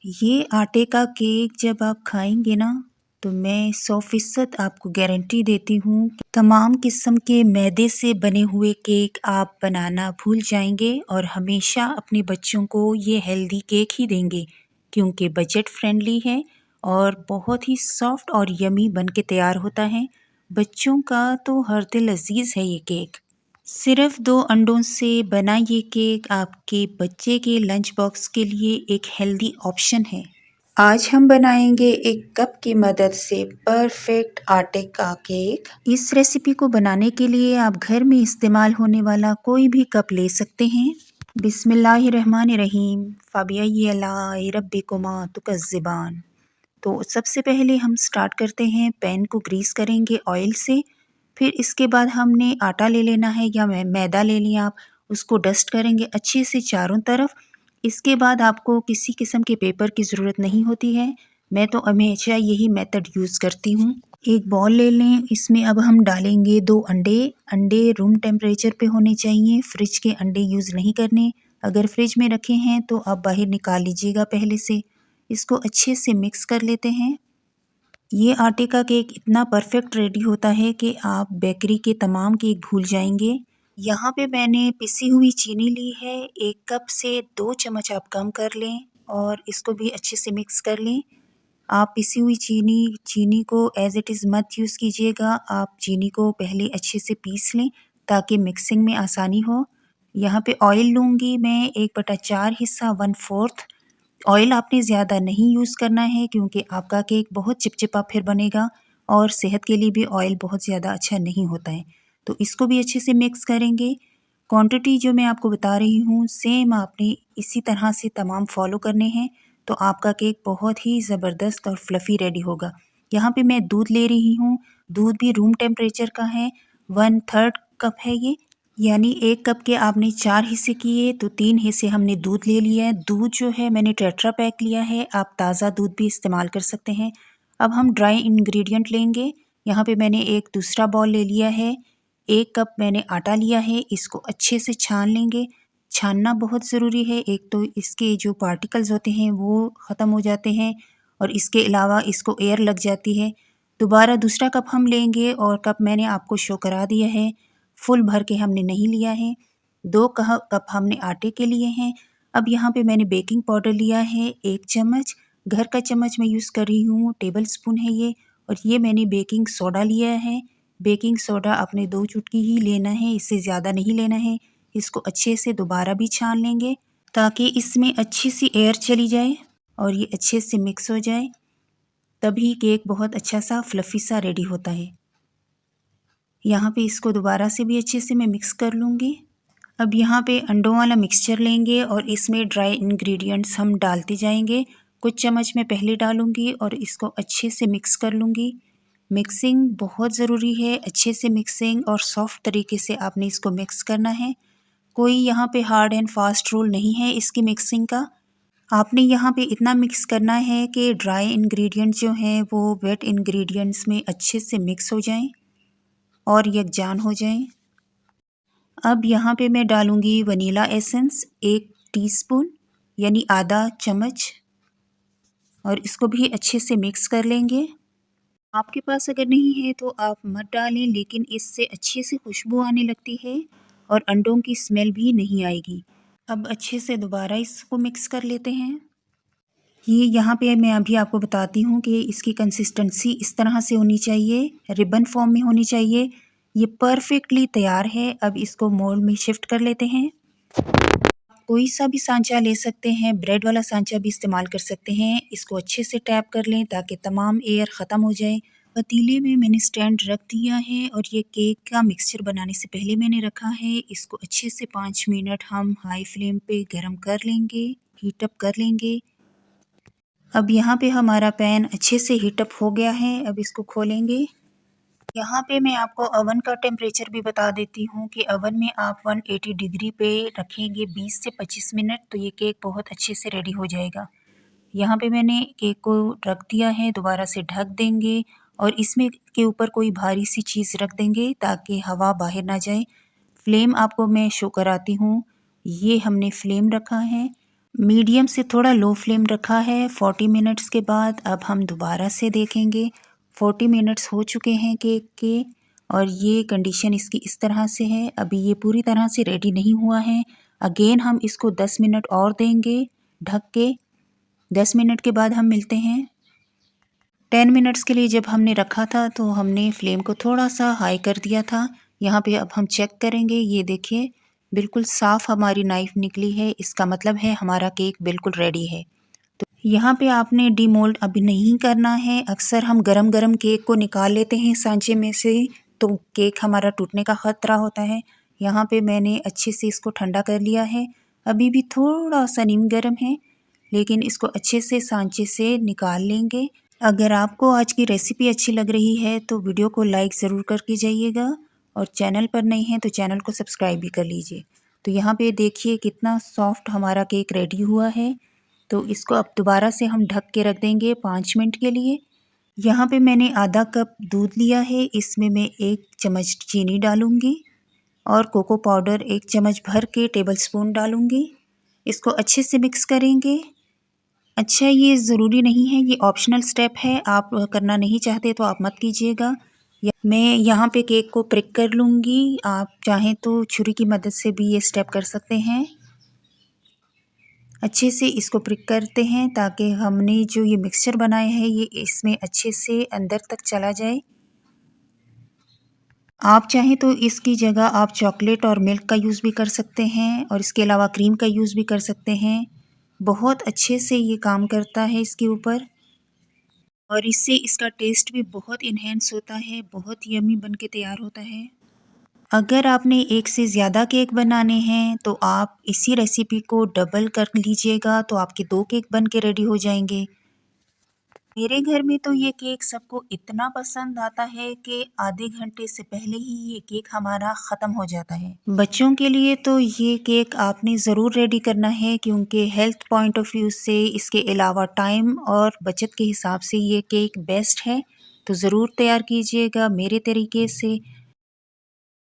ये आटे का केक जब आप खाएंगे ना तो मैं 100% आपको गारंटी देती हूँ कि तमाम किस्म के मैदे से बने हुए केक आप बनाना भूल जाएंगे और हमेशा अपने बच्चों को ये हेल्दी केक ही देंगे क्योंकि बजट फ्रेंडली है और बहुत ही सॉफ्ट और यमी बन के तैयार होता है। बच्चों का तो हर दिल अजीज़ है ये केक। सिर्फ 2 अंडों से बना ये केक आपके बच्चे के लंच बॉक्स के लिए एक हेल्दी ऑप्शन है। आज हम बनाएंगे एक कप की मदद से परफेक्ट आटे का केक। इस रेसिपी को बनाने के लिए आप घर में इस्तेमाल होने वाला कोई भी कप ले सकते हैं। बिस्मिल्लाहिर्रहमानिर्रहीम फ़ाबियई अला रब्बिकुमा तुकज़्ज़िबान। तो सबसे पहले हम स्टार्ट करते हैं, पैन को ग्रीस करेंगे ऑयल से। फिर इसके बाद हमने आटा ले लेना है या मैदा ले लिया आप, उसको डस्ट करेंगे अच्छे से चारों तरफ। इसके बाद आपको किसी किस्म के पेपर की ज़रूरत नहीं होती है, मैं तो हमेशा यही मेथड यूज़ करती हूँ। एक बॉल ले लें, इसमें अब हम डालेंगे 2 अंडे। अंडे रूम टेम्परेचर पे होने चाहिए, फ्रिज के अंडे यूज़ नहीं करने। अगर फ्रिज में रखे हैं तो आप बाहर निकाल लीजिएगा पहले से। इसको अच्छे से मिक्स कर लेते हैं। ये आटे का केक इतना परफेक्ट रेडी होता है कि आप बेकरी के तमाम केक भूल जाएंगे। यहाँ पे मैंने पिसी हुई चीनी ली है, 1 कप से 2 चम्मच आप कम कर लें और इसको भी अच्छे से मिक्स कर लें। आप पिसी हुई चीनी को एज़ इट इज़ मत यूज़ कीजिएगा, आप चीनी को पहले अच्छे से पीस लें ताकि मिक्सिंग में आसानी हो। यहाँ पे ऑयल लूँगी मैं 1/4 हिस्सा, 1/4। ऑयल आपने ज़्यादा नहीं यूज़ करना है क्योंकि आपका केक बहुत चिपचिपा फिर बनेगा और सेहत के लिए भी ऑयल बहुत ज़्यादा अच्छा नहीं होता है। तो इसको भी अच्छे से मिक्स करेंगे। क्वांटिटी जो मैं आपको बता रही हूँ सेम आपने इसी तरह से तमाम फॉलो करने हैं, तो आपका केक बहुत ही ज़बरदस्त और फ्लफ़ी रेडी होगा। यहाँ पे मैं दूध ले रही हूँ, दूध भी रूम टेम्परेचर का है, 1/3 कप है ये। यानी 1 कप के आपने 4 हिस्से किए तो 3 हिस्से हमने दूध ले लिया है। दूध जो है मैंने टेट्रा पैक लिया है, आप ताज़ा दूध भी इस्तेमाल कर सकते हैं। अब हम ड्राई इंग्रेडिएंट लेंगे। यहाँ पे मैंने एक दूसरा बाउल ले लिया है, 1 कप मैंने आटा लिया है, इसको अच्छे से छान लेंगे। छानना बहुत ज़रूरी है, एक तो इसके जो पार्टिकल्स होते हैं वो ख़त्म हो जाते हैं और इसके अलावा इसको एयर लग जाती है। दोबारा दूसरा कप हम लेंगे और कप मैंने आपको शो करा दिया है, फुल भर के हमने नहीं लिया है। 2 कप हमने आटे के लिए हैं। अब यहाँ पे मैंने बेकिंग पाउडर लिया है 1 चम्मच, घर का चम्मच मैं यूज़ कर रही हूँ, टेबल स्पून है ये। और ये मैंने बेकिंग सोडा लिया है। बेकिंग सोडा आपने 2 चुटकी ही लेना है, इससे ज़्यादा नहीं लेना है। इसको अच्छे से दोबारा भी छान लेंगे ताकि इसमें अच्छी सी एयर चली जाए और ये अच्छे से मिक्स हो जाए, तभी केक बहुत अच्छा सा फ्लफ़ी सा रेडी होता है। यहाँ पे इसको दोबारा से भी अच्छे से मैं मिक्स कर लूँगी। अब यहाँ पे अंडों वाला मिक्सचर लेंगे और इसमें ड्राई इंग्रेडिएंट्स हम डालते जाएंगे। कुछ चम्मच मैं पहले डालूँगी और इसको अच्छे से मिक्स कर लूँगी। मिक्सिंग बहुत ज़रूरी है, अच्छे से मिक्सिंग और सॉफ्ट तरीके से आपने इसको मिक्स करना है। कोई यहाँ पे हार्ड एंड फास्ट रूल नहीं है इसकी मिक्सिंग का। आपने यहाँ पे इतना मिक्स करना है कि ड्राई इंग्रेडिएंट्स जो हैं वो वेट इंग्रेडिएंट्स में अच्छे से मिक्स हो जाएं और यकजान हो जाएं। अब यहाँ पे मैं डालूँगी वनीला एसेंस 1 टीस्पून यानी आधा चम्मच और इसको भी अच्छे से मिक्स कर लेंगे। आपके पास अगर नहीं है तो आप मत डालें, लेकिन इससे अच्छे से खुशबू आने लगती है और अंडों की स्मेल भी नहीं आएगी। अब अच्छे से दोबारा इसको मिक्स कर लेते हैं। ये यहाँ पे मैं अभी आपको बताती हूँ कि इसकी कंसिस्टेंसी इस तरह से होनी चाहिए, रिबन फॉर्म में होनी चाहिए। ये परफेक्टली तैयार है। अब इसको मोल्ड में शिफ्ट कर लेते हैं। कोई सा भी सांचा ले सकते हैं, ब्रेड वाला सांचा भी इस्तेमाल कर सकते हैं। इसको अच्छे से टैप कर लें ताकि तमाम एयर ख़त्म हो जाए। पतीले में मैंने स्टैंड रख दिया है और ये केक का मिक्सचर बनाने से पहले मैंने रखा है। इसको अच्छे से 5 मिनट हम हाई फ्लेम पे गरम कर लेंगे, हीट अप कर लेंगे। अब यहाँ पे हमारा पैन अच्छे से हीट अप हो गया है। अब इसको खोलेंगे। यहाँ पे मैं आपको ओवन का टेम्परेचर भी बता देती हूँ कि ओवन में आप 180 डिग्री पे रखेंगे 20 से 25 मिनट, तो ये केक बहुत अच्छे से रेडी हो जाएगा। यहाँ पे मैंने केक को रख दिया है, दोबारा से ढक देंगे और इसमें के ऊपर कोई भारी सी चीज़ रख देंगे ताकि हवा बाहर ना जाए। फ्लेम आपको मैं शो कराती हूँ, ये हमने फ्लेम रखा है मीडियम से थोड़ा लो फ्लेम रखा है। 40 मिनट्स के बाद अब हम दोबारा से देखेंगे। 40 मिनट्स हो चुके हैं केक के और ये कंडीशन इसकी इस तरह से है। अभी ये पूरी तरह से रेडी नहीं हुआ है। अगेन हम इसको 10 मिनट और देंगे ढक के। 10 मिनट के बाद हम मिलते हैं। 10 मिनट्स के लिए जब हमने रखा था तो हमने फ्लेम को थोड़ा सा हाई कर दिया था। यहाँ पे अब हम चेक करेंगे। ये देखिए बिल्कुल साफ़ हमारी नाइफ़ निकली है। इसका मतलब है हमारा केक बिल्कुल रेडी है। तो यहाँ पे आपने डीमोल्ड अभी नहीं करना है। अक्सर हम गरम-गरम केक को निकाल लेते हैं सांचे में से, तो केक हमारा टूटने का ख़तरा होता है। यहाँ पे मैंने अच्छे से इसको ठंडा कर लिया है। अभी भी थोड़ा सा नीम गर्म है, लेकिन इसको अच्छे से सांचे से निकाल लेंगे। अगर आपको आज की रेसिपी अच्छी लग रही है तो वीडियो को लाइक ज़रूर करके जाइएगा और चैनल पर नए हैं तो चैनल को सब्सक्राइब भी कर लीजिए। तो यहाँ पे देखिए कितना सॉफ्ट हमारा केक रेडी हुआ है। तो इसको अब दोबारा से हम ढक के रख देंगे 5 मिनट के लिए। यहाँ पे मैंने आधा कप दूध लिया है। इसमें मैं 1 चम्मच चीनी डालूँगी और कोको पाउडर 1 चम्मच भर के टेबल स्पून डालूँगी। इसको अच्छे से मिक्स करेंगे। अच्छा, ये ज़रूरी नहीं है, ये ऑप्शनल स्टेप है। आप करना नहीं चाहते तो आप मत कीजिएगा। मैं यहाँ पे केक को प्रिक कर लूँगी। आप चाहें तो छुरी की मदद से भी ये स्टेप कर सकते हैं। अच्छे से इसको प्रिक करते हैं ताकि हमने जो ये मिक्सचर बनाया है ये इसमें अच्छे से अंदर तक चला जाए। आप चाहें तो इसकी जगह आप चॉकलेट और मिल्क का यूज़ भी कर सकते हैं और इसके अलावा क्रीम का यूज़ भी कर सकते हैं। बहुत अच्छे से ये काम करता है इसके ऊपर और इससे इसका टेस्ट भी बहुत इन्हेंस होता है, बहुत यम्मी बन के तैयार होता है। अगर आपने एक से ज़्यादा केक बनाने हैं तो आप इसी रेसिपी को डबल कर लीजिएगा, तो आपके 2 केक बन के रेडी हो जाएंगे। मेरे घर में तो ये केक सबको इतना पसंद आता है कि आधे घंटे से पहले ही ये केक हमारा ख़त्म हो जाता है। बच्चों के लिए तो ये केक आपने ज़रूर रेडी करना है क्योंकि हेल्थ पॉइंट ऑफ व्यू से, इसके अलावा टाइम और बचत के हिसाब से ये केक बेस्ट है। तो ज़रूर तैयार कीजिएगा मेरे तरीके से।